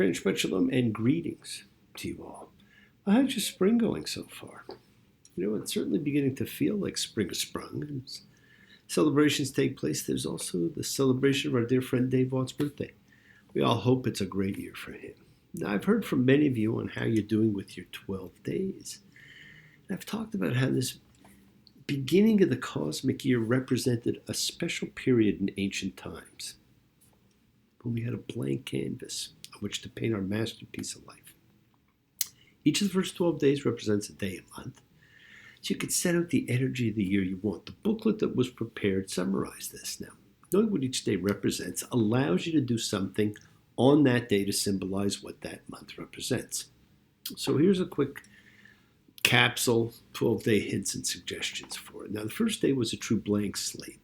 friend, Shabbat Shalom, and greetings to you all. How's your spring going so far? It's certainly beginning to feel like spring has sprung. As celebrations take place, there's also the celebration of our dear friend Dave Watt's birthday. We all hope it's a great year for him. Now, I've heard from many of you on how you're doing with your 12 days. And I've talked about how this beginning of the cosmic year represented a special period in ancient times, when we had a blank canvas on which to paint our masterpiece of life. Each of the first 12 days represents a day a month, so you could set out the energy of the year you want. The booklet that was prepared summarized this. Now, knowing what each day represents allows you to do something on that day to symbolize what that month represents. So here's a quick capsule, 12-day hints and suggestions for it. Now, the first day was a true blank slate.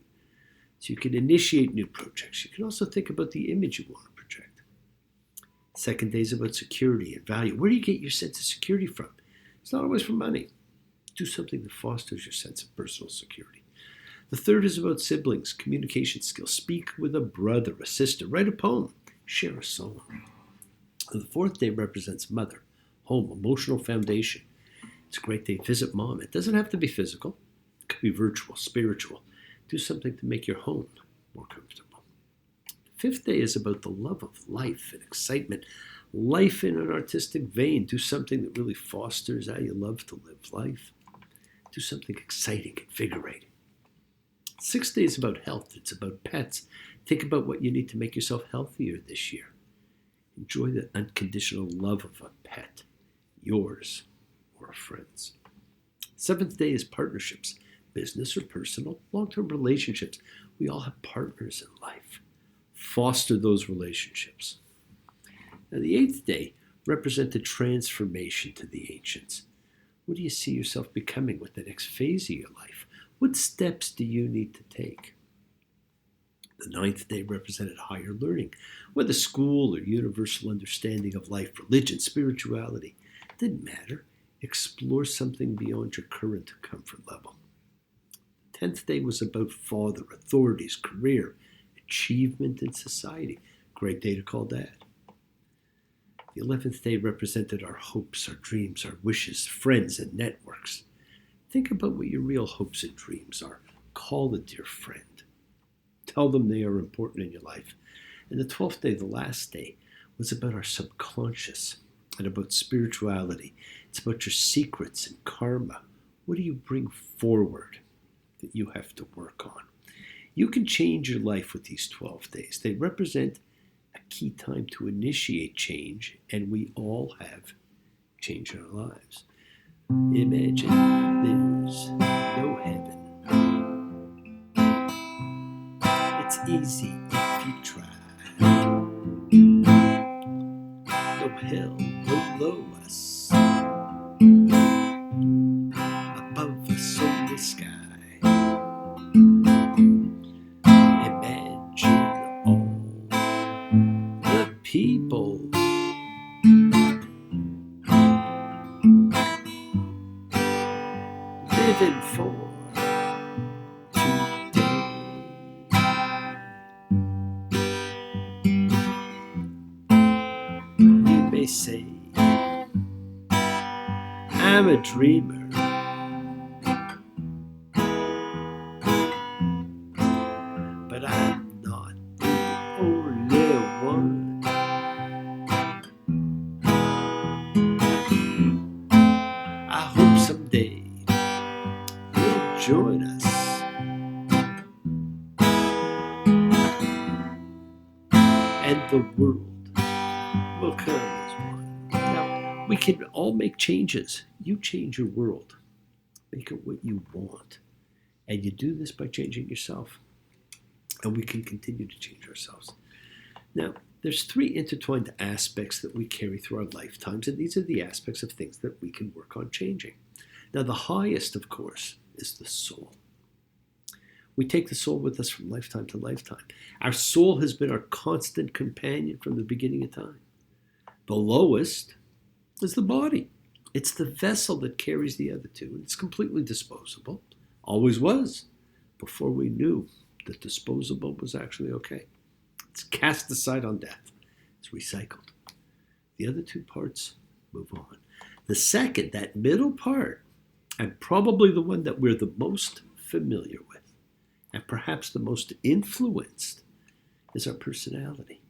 So you can initiate new projects. You can also think about the image you want to project. Second day is about security and value. Where do you get your sense of security from? It's not always from money. Do something that fosters your sense of personal security. The third is about siblings, communication skills. Speak with a brother, a sister, write a poem, share a song. And the fourth day represents mother, home, emotional foundation. It's a great day to visit mom. It doesn't have to be physical. It could be virtual, spiritual. Do something to make your home more comfortable. The fifth day is about the love of life and excitement. Life in an artistic vein. Do something that really fosters how you love to live life. Do something exciting, invigorating. Sixth day is about health. It's about pets. Think about what you need to make yourself healthier this year. Enjoy the unconditional love of a pet, yours or a friend's. Seventh day is partnerships, business or personal, long-term relationships. We all have partners in life. Foster those relationships. Now, the eighth day represented transformation to the ancients. What do you see yourself becoming with the next phase of your life? What steps do you need to take? The ninth day represented higher learning, whether school or universal understanding of life, religion, spirituality. It didn't matter. Explore something beyond your current comfort level. The 10th day was about father, authorities, career, achievement in society. Great day to call dad. The 11th day represented our hopes, our dreams, our wishes, friends, and networks. Think about what your real hopes and dreams are. Call a dear friend. Tell them they are important in your life. And the 12th day, the last day, was about our subconscious and about spirituality. It's about your secrets and karma. What do you bring forward that you have to work on? You can change your life with these 12 days. They represent a key time to initiate change, and we all have change in our lives. Imagine there's no heaven. It's easy if you try. No hell below us. Above us only sky. Imagine all the people living for today. You may say, I'm a dreamer. But I'm not the only one. I hope someday you'll join us. And the world will come as one. Now, we can all make changes. You change your world. Make it what you want. And you do this by changing yourself. And we can continue to change ourselves. Now, there's three intertwined aspects that we carry through our lifetimes, and these are the aspects of things that we can work on changing. Now, the highest, of course, is the soul. We take the soul with us from lifetime to lifetime. Our soul has been our constant companion from the beginning of time. The lowest is the body. It's the vessel that carries the other two, and it's completely disposable. Always was, before we knew that disposable was actually okay. It's cast aside on death. It's recycled. The other two parts move on. The second, that middle part, and probably the one that we're the most familiar with, and perhaps the most influenced, is our personality.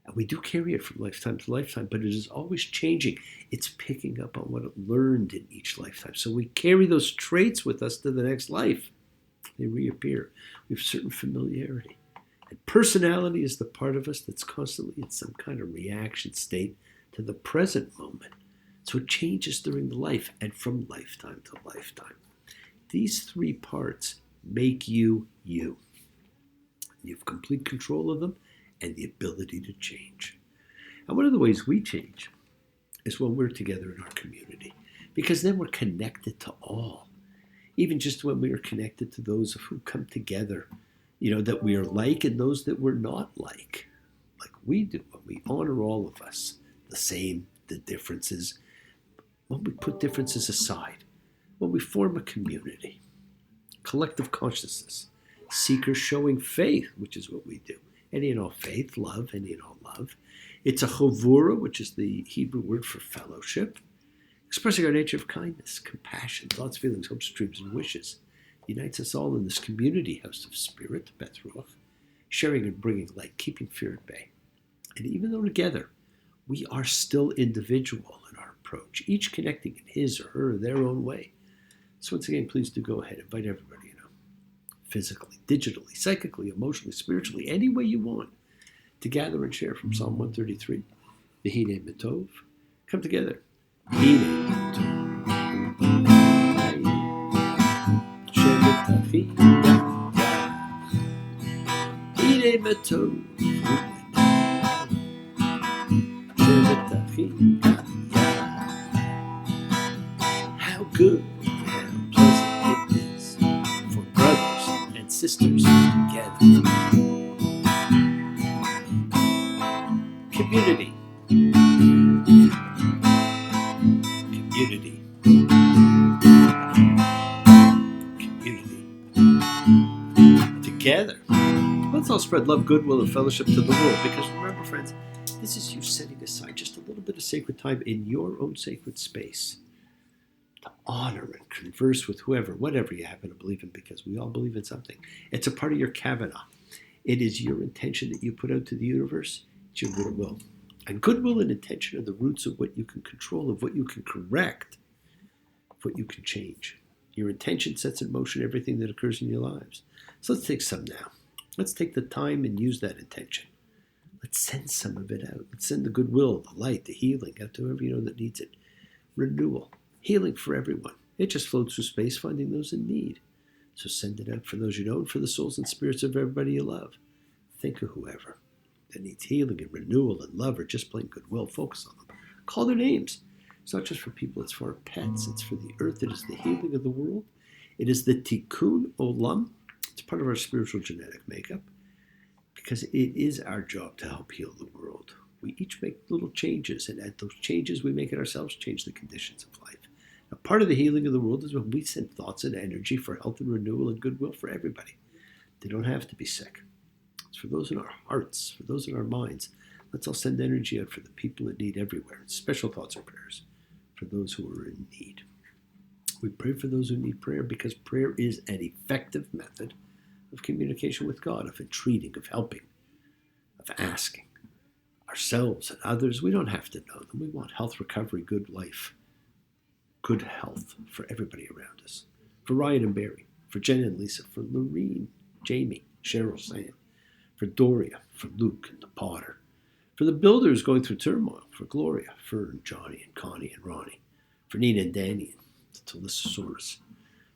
And we do carry it from lifetime to lifetime, but it is always changing. It's picking up on what it learned in each lifetime. So we carry those traits with us to the next life. They reappear. We have certain familiarity. And personality is the part of us that's constantly in some kind of reaction state to the present moment. So it changes during the life and from lifetime to lifetime. These three parts make you you. You have complete control of them and the ability to change. And one of the ways we change is when we're together in our community, because then we're connected to all. Even just when we are connected to those who come together, that we are like and those that we're not like we do, when we honor all of us, the same, the differences, when we put differences aside, when we form a community, collective consciousness, seekers showing faith, which is what we do. Any and all faith, love, any and all love. It's a chavura, which is the Hebrew word for fellowship, expressing our nature of kindness, compassion, thoughts, feelings, hopes, dreams, and wishes. Unites us all in this community house of spirit, Beth Ruach, sharing and bringing light, keeping fear at bay. And even though together, we are still individual in our approach, each connecting in his or her, their own way. So once again, please do go ahead, invite everybody, physically, digitally, psychically, emotionally, spiritually, any way you want, to gather and share from Psalm 133. V'hinei matov, come together. V'hinei matov. V'hinei matov. How good, how pleasant it is for brothers and sisters together. Community. Community. Community. Together. Let's all spread love, goodwill, and fellowship to the world, because remember, friends, this is you setting aside just a little bit of sacred time in your own sacred space to honor and converse with whoever, whatever you happen to believe in, because we all believe in something. It's a part of your kavanah. It is your intention that you put out to the universe. It's your goodwill. And goodwill and intention are the roots of what you can control, of what you can correct, of what you can change. Your intention sets in motion everything that occurs in your lives. So let's take some now. Let's take the time and use that intention. Let's send some of it out. Let's send the goodwill, the light, the healing out to whoever you know that needs it. Renewal, healing for everyone. It just floats through space, finding those in need. So send it out for those you know and for the souls and spirits of everybody you love. Think of whoever that needs healing and renewal and love or just plain goodwill. Focus on them. Call their names. It's not just for people, it's for our pets. It's for the earth. It is the healing of the world. It is the tikkun olam. It's part of our spiritual genetic makeup, because it is our job to help heal the world. We each make little changes, and at those changes, we make it ourselves change the conditions of life. Now, part of the healing of the world is when we send thoughts and energy for health and renewal and goodwill for everybody. They don't have to be sick. It's for those in our hearts, for those in our minds. Let's all send energy out for the people in need everywhere. Special thoughts and prayers for those who are in need. We pray for those who need prayer, because prayer is an effective method of communication with God, of entreating, of helping, of asking ourselves and others. We don't have to know them. We want health, recovery, good life, good health for everybody around us. For Ryan and Barry, for Jen and Lisa, for Lorene, Jamie, Cheryl, Sam, for Doria, for Luke and the Potter, for the builders going through turmoil, for Gloria, Fern, Johnny and Connie and Ronnie, for Nina and Danny and the Telissaurus.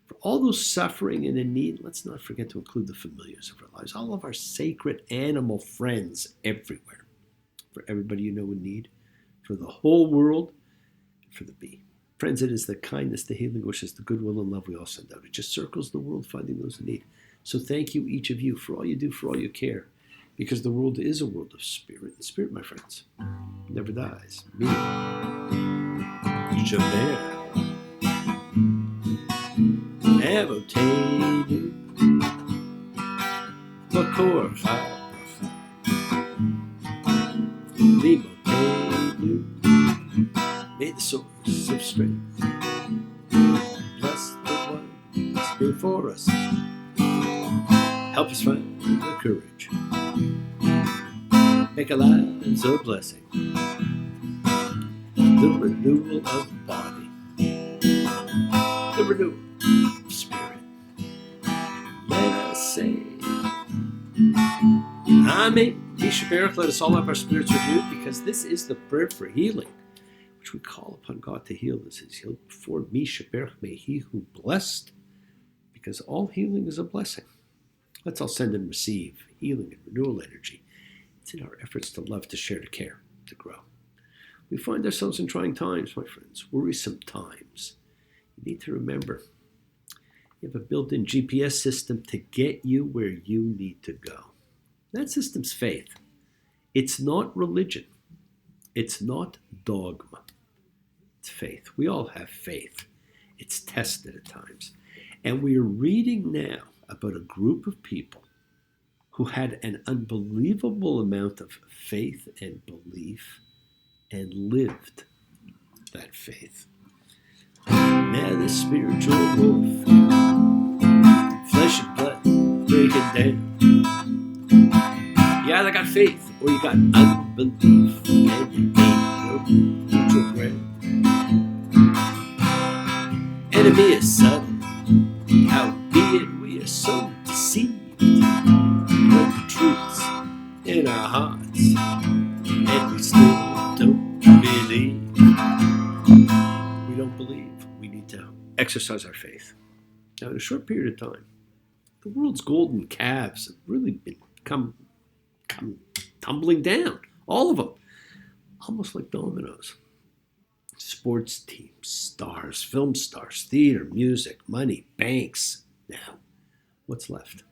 For all those suffering and in need, let's not forget to include the familiars of our lives, all of our sacred animal friends everywhere. For everybody you know in need, for the whole world, for the bee. Friends, it is the kindness, the healing wishes, the goodwill and love we all send out. It just circles the world, finding those in need. So thank you, each of you, for all you do, for all you care, because the world is a world of spirit. The spirit, my friends, never dies. Me, Javert. Avotenu, Makor, Limotenu. May the source of strength bless the ones before us. Help us find the courage. Make our lives a blessing. The renewal of body. The renewal of spirit. Let us say, Amen. Misha Baruch, let us all have our spirits renewed, because this is the prayer for healing, which we call upon God to heal us. Is healed before Misha Baruch, may he who blessed, because all healing is a blessing. Let's all send and receive healing and renewal energy. It's in our efforts to love, to share, to care, to grow. We find ourselves in trying times, my friends, worrisome times. You need to remember, you have a built-in GPS system to get you where you need to go. That system's faith. It's not religion. It's not dogma. It's faith. We all have faith. It's tested at times. And we are reading now about a group of people who had an unbelievable amount of faith and belief and lived that faith. Now the spiritual warfare, flesh and blood breaking down. You either got faith or you got unbelief, and you ain't no neutral ground. Enemy is subtle, howbeit we are so deceived when the truth's in our hearts, and we still don't believe. We don't believe. We need to exercise our faith. Now, in a short period of time, the world's golden calves have really come tumbling down. All of them. Almost like dominoes. Sports teams, stars, film stars, theater, music, money, banks. Now, what's left?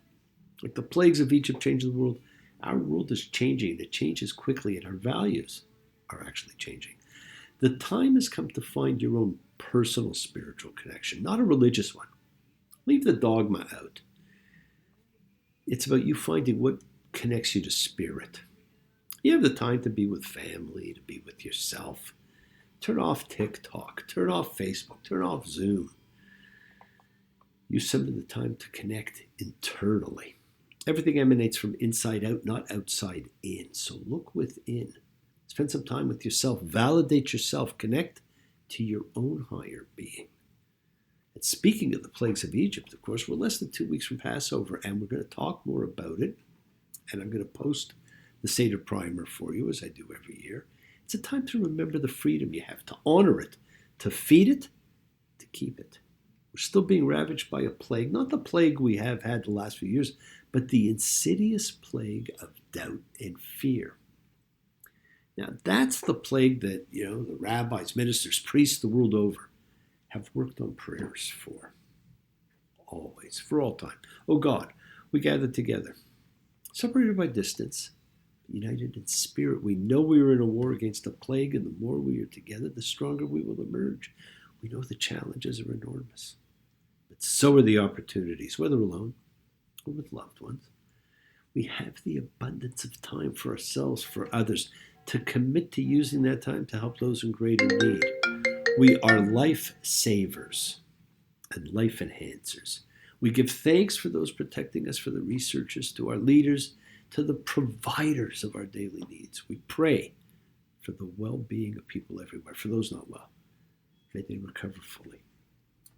Like the plagues of Egypt changed the world, our world is changing. It changes quickly, and our values are actually changing. The time has come to find your own personal spiritual connection, not a religious one. Leave the dogma out. It's about you finding what connects you to spirit. You have the time to be with family, to be with yourself. Turn off TikTok, turn off Facebook, turn off Zoom. Use some of the time to connect internally. Everything emanates from inside out, not outside in. So look within. Spend some time with yourself. Validate yourself. Connect to your own higher being. And speaking of the plagues of Egypt, of course, we're less than 2 weeks from Passover, and we're going to talk more about it. And I'm going to post the Seder primer for you, as I do every year. It's a time to remember the freedom you have, to honor it, to feed it, to keep it. We're still being ravaged by a plague, not the plague we have had the last few years, but the insidious plague of doubt and fear. Now, that's the plague that, the rabbis, ministers, priests the world over have worked on prayers for. Always, for all time. Oh God, we gather together, separated by distance, united in spirit. We know we are in a war against a plague, and the more we are together, the stronger we will emerge. We know the challenges are enormous, but so are the opportunities, whether alone or with loved ones. We have the abundance of time for ourselves, for others, to commit to using that time to help those in greater need. We are life savers and life enhancers. We give thanks for those protecting us, for the researchers, to our leaders, to the providers of our daily needs. We pray for the well-being of people everywhere, for those not well. May they recover fully.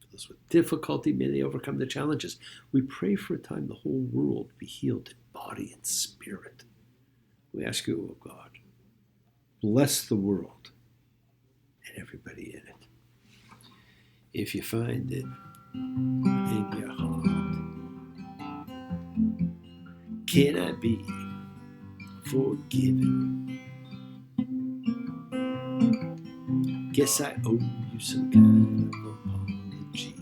For those with difficulty, may they overcome the challenges. We pray for a time the whole world be healed in body and spirit. We ask you, oh God, bless the world and everybody in it. If you find it in your heart, can I be forgiven? Guess I owe you some kind of apology.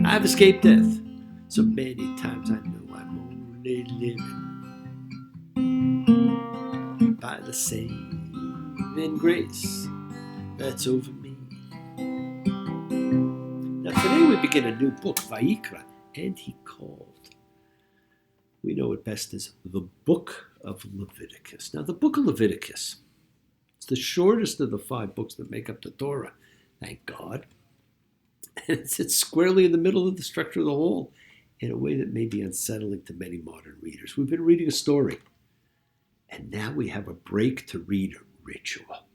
I've escaped death so many times, I know I'm only living by the saving grace that's over me. Now today we begin a new book, Vayikra, and he called. We know it best as the book of Leviticus. Now the book of Leviticus the shortest of the 5 books that make up the Torah, thank God. And it sits squarely in the middle of the structure of the whole in a way that may be unsettling to many modern readers. We've been reading a story, and now we have a break to read ritual.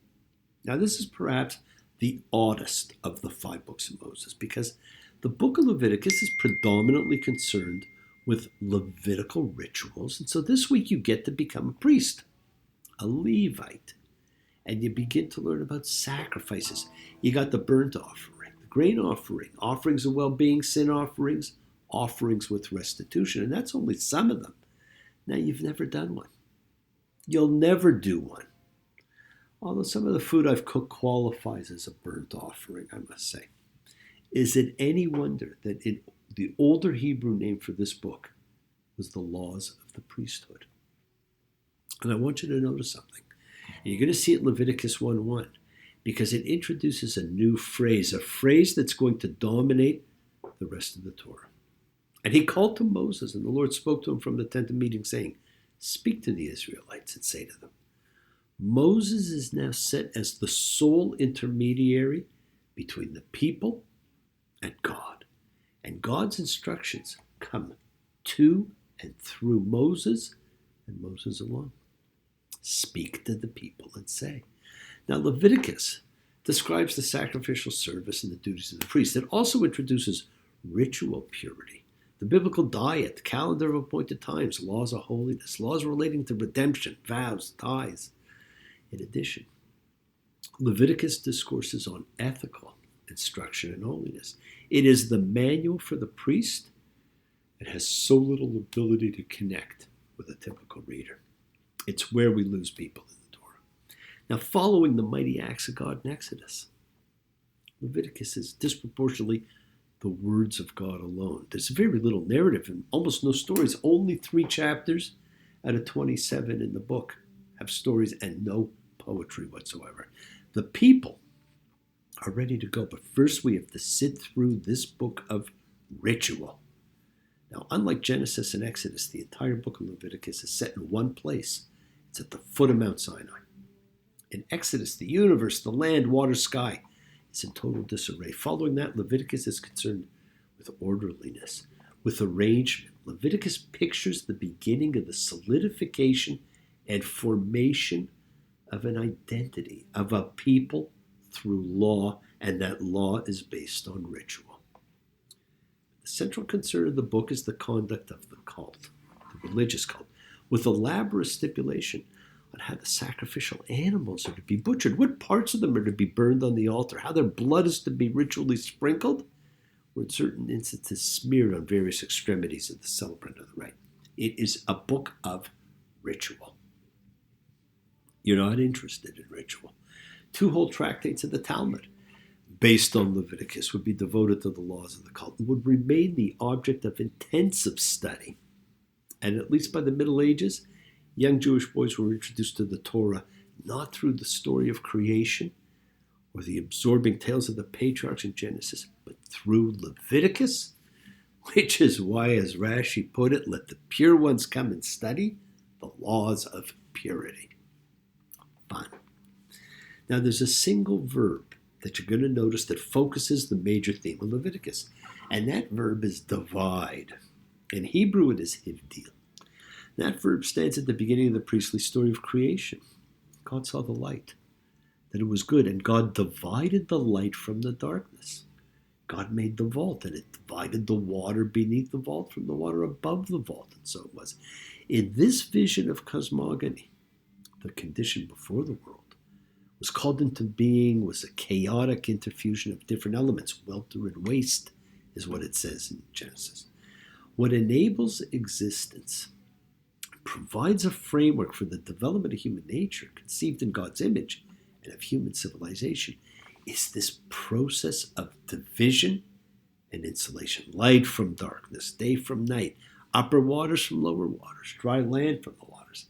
Now, this is perhaps the oddest of the 5 books of Moses, because the book of Leviticus is predominantly concerned with Levitical rituals. And so this week you get to become a priest, a Levite, and you begin to learn about sacrifices. You got the burnt offering, the grain offering, offerings of well-being, sin offerings, offerings with restitution, and that's only some of them. Now, you've never done one. You'll never do one. Although some of the food I've cooked qualifies as a burnt offering, I must say. Is it any wonder that the older Hebrew name for this book was the laws of the priesthood? And I want you to notice something. And you're going to see it in Leviticus 1:1, because it introduces a new phrase, a phrase that's going to dominate the rest of the Torah. And he called to Moses, and the Lord spoke to him from the tent of meeting, saying, "Speak to the Israelites and say to them." Moses is now set as the sole intermediary between the people and God. And God's instructions come to and through Moses and Moses alone. Speak to the people and say. Now, Leviticus describes the sacrificial service and the duties of the priest. It also introduces ritual purity, the biblical diet, the calendar of appointed times, laws of holiness, laws relating to redemption, vows, tithes. In addition, Leviticus discourses on ethical instruction and holiness. It is the manual for the priest. It has so little ability to connect with a typical reader. It's where we lose people in the Torah. Now, following the mighty acts of God in Exodus, Leviticus is disproportionately the words of God alone. There's very little narrative and almost no stories. Only 3 chapters out of 27 in the book have stories and no poetry whatsoever. The people are ready to go, but first we have to sit through this book of ritual. Now, unlike Genesis and Exodus, the entire book of Leviticus is set in one place. It's at the foot of Mount Sinai. In Exodus, the universe, the land, water, sky is in total disarray. Following that, Leviticus is concerned with orderliness, with arrangement. Leviticus pictures the beginning of the solidification and formation of an identity, of a people through law, and that law is based on ritual. The central concern of the book is the conduct of the cult, the religious cult, with elaborate stipulation on how the sacrificial animals are to be butchered, what parts of them are to be burned on the altar, how their blood is to be ritually sprinkled, or in certain instances smeared on various extremities of the celebrant of the rite. It is a book of ritual. You're not interested in ritual. 2 whole tractates of the Talmud, based on Leviticus, would be devoted to the laws of the cult and would remain the object of intensive study. And at least by the Middle Ages, young Jewish boys were introduced to the Torah not through the story of creation or the absorbing tales of the patriarchs in Genesis, but through Leviticus, which is why, as Rashi put it, let the pure ones come and study the laws of purity. Fun. Now, there's a single verb that you're going to notice that focuses the major theme of Leviticus, and that verb is divide. In Hebrew, it is hivdil. That verb stands at the beginning of the priestly story of creation. God saw the light, that it was good, and God divided the light from the darkness. God made the vault, and it divided the water beneath the vault from the water above the vault, and so it was. In this vision of cosmogony, the condition before the world was called into being, was a chaotic interfusion of different elements. Welter and waste is what it says in Genesis. What enables existence, provides a framework for the development of human nature, conceived in God's image and of human civilization, is this process of division and insulation. Light from darkness, day from night, upper waters from lower waters, dry land from the waters.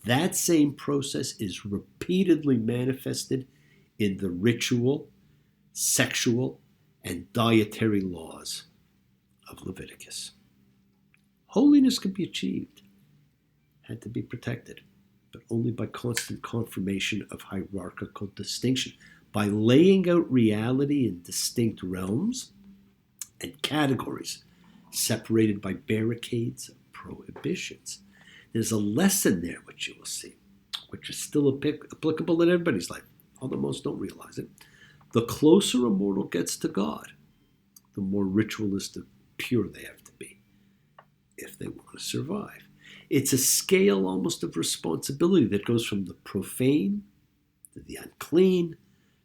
That same process is repeatedly manifested in the ritual, sexual, and dietary laws of Leviticus. Holiness could be achieved, had to be protected. but only by constant confirmation of hierarchical distinction. By laying out reality in distinct realms and categories, separated by barricades of prohibitions. There's a lesson there, which you will see, which is still applicable in everybody's life, although most don't realize it. The closer a mortal gets to God, the more ritualistic pure they have to be if they want to survive. It's a scale almost of responsibility that goes from the profane to the unclean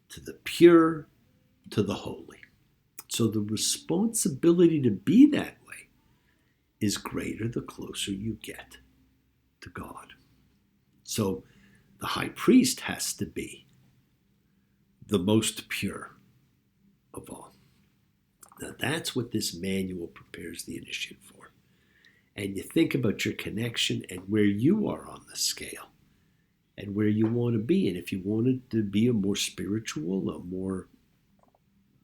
to the pure to the holy. So the responsibility to be that way is greater the closer you get to God. So the high priest has to be the most pure of all. Now that's what this manual prepares the initiate for. And you think about your connection and where you are on the scale and where you want to be. And if you wanted to be a more spiritual, a more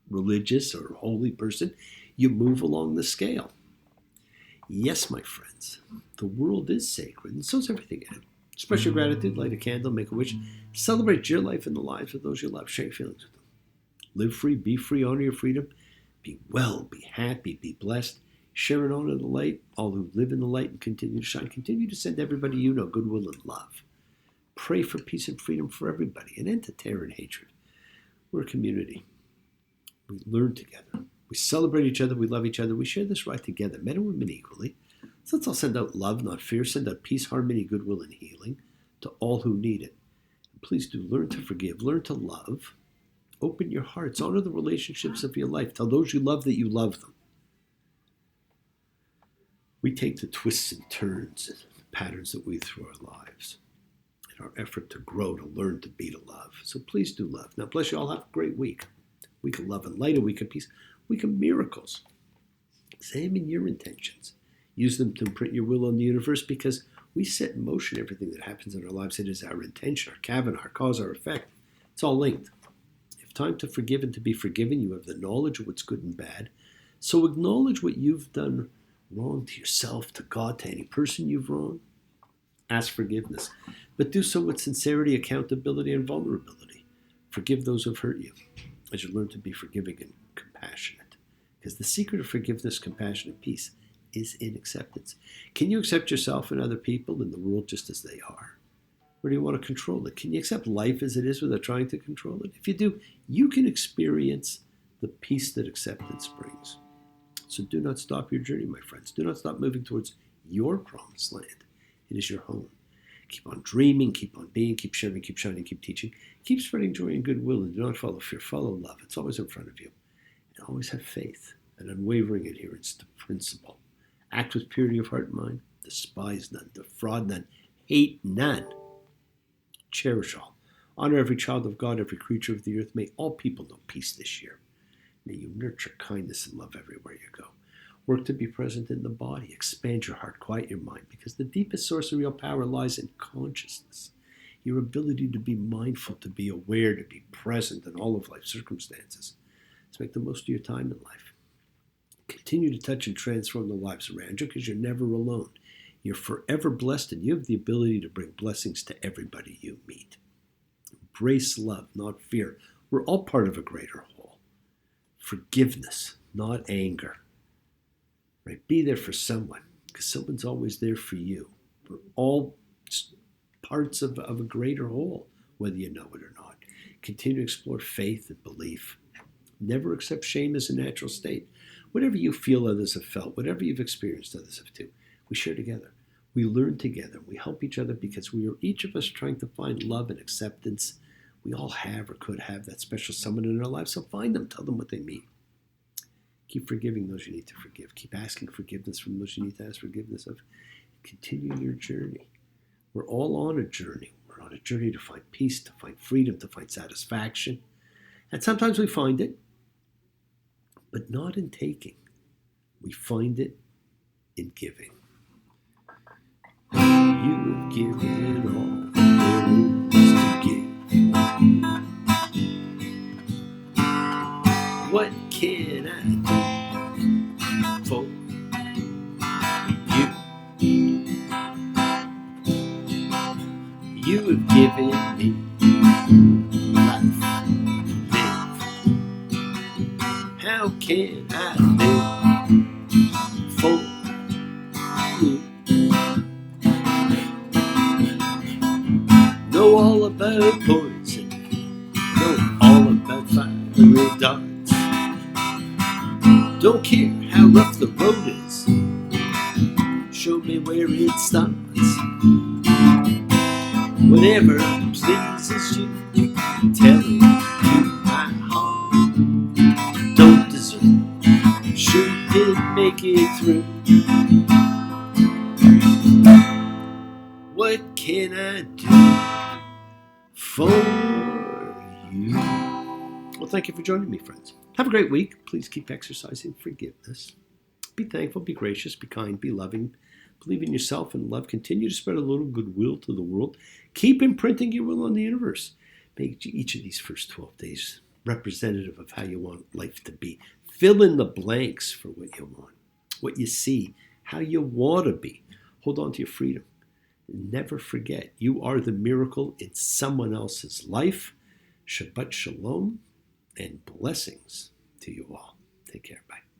religious or holy person, you move along the scale. Yes, my friends, the world is sacred, and so is everything in it. Express your gratitude, light a candle, make a wish, celebrate your life and the lives of those you love, share your feelings with them. Live free, be free, honor your freedom, be well, be happy, be blessed, share and honor the light, all who live in the light and continue to shine. Continue to send everybody you know goodwill and love. Pray for peace and freedom for everybody, an end to terror and hatred. We're a community. We learn together. We celebrate each other. We love each other. We share this right together, men and women equally. So let's all send out love, not fear. Send out peace, harmony, goodwill, and healing to all who need it. And please do learn to forgive. Learn to love. Open your hearts. Honor the relationships of your life. Tell those you love that you love them. We take the twists and turns and patterns that we through our lives in our effort to grow, to learn, to be, to love. So please do love. Now, bless you all. Have a great week. Week of love and light, a week of peace, week of miracles. Examine your intentions. Use them to imprint your will on the universe, because we set in motion everything that happens in our lives. It is our intention, our cabinet, our cause, our effect. It's all linked. If time to forgive and to be forgiven, you have the knowledge of what's good and bad. So acknowledge what you've done wrong to yourself, to God, to any person you've wronged. Ask forgiveness. But do so with sincerity, accountability, and vulnerability. Forgive those who've hurt you, as you learn to be forgiving and compassionate. Because the secret of forgiveness, compassion, and peace is in acceptance. Can you accept yourself and other people in the world just as they are? Or do you want to control it? Can you accept life as it is without trying to control it? If you do, you can experience the peace that acceptance brings. So do not stop your journey, my friends. Do not stop moving towards your promised land. It is your home. Keep on dreaming, keep on being, keep sharing, keep shining, keep teaching. Keep spreading joy and goodwill, and do not follow fear. Follow love. It's always in front of you. And always have faith and unwavering adherence to principle. Act with purity of heart and mind. Despise none. Defraud none. Hate none. Cherish all. Honor every child of God, every creature of the earth. May all people know peace this year. May you nurture kindness and love everywhere you go. Work to be present in the body. Expand your heart. Quiet your mind. Because the deepest source of real power lies in consciousness. Your ability to be mindful, to be aware, to be present in all of life's circumstances. To make the most of your time in life. Continue to touch and transform the lives around you, because you're never alone. You're forever blessed, and you have the ability to bring blessings to everybody you meet. Embrace love, not fear. We're all part of a greater whole. Forgiveness, not anger. Right? Be there for someone, because someone's always there for you. We're all parts of a greater whole, whether you know it or not. Continue to explore faith and belief. Never accept shame as a natural state. Whatever you feel others have felt, whatever you've experienced others have too, we share together. We learn together. We help each other, because we are each of us trying to find love and acceptance. We all have or could have that special someone in our lives, so find them. Tell them what they mean. Keep forgiving those you need to forgive. Keep asking forgiveness from those you need to ask forgiveness of. Continue your journey. We're all on a journey. We're on a journey to find peace, to find freedom, to find satisfaction. And sometimes we find it, but not in taking. We find it in giving. You have given all there is to give. What can I do for you? me life live? How can I live for you? Know all about poison, know all about fiery darts. Don't care how rough the road is, show me where it starts. Whatever pleases you, tell it to my heart. Don't deserve, sure did make it through. What can I do for you? Well, thank you for joining me, friends. Have a great week. Please keep exercising forgiveness. Be thankful, be gracious, be kind, be loving. Believe in yourself and love. Continue to spread a little goodwill to the world. Keep imprinting your will on the universe. Make each of these first 12 days representative of how you want life to be. Fill in the blanks for what you want, what you see, how you want to be. Hold on to your freedom. Never forget, you are the miracle in someone else's life. Shabbat shalom and blessings to you all. Take care. Bye.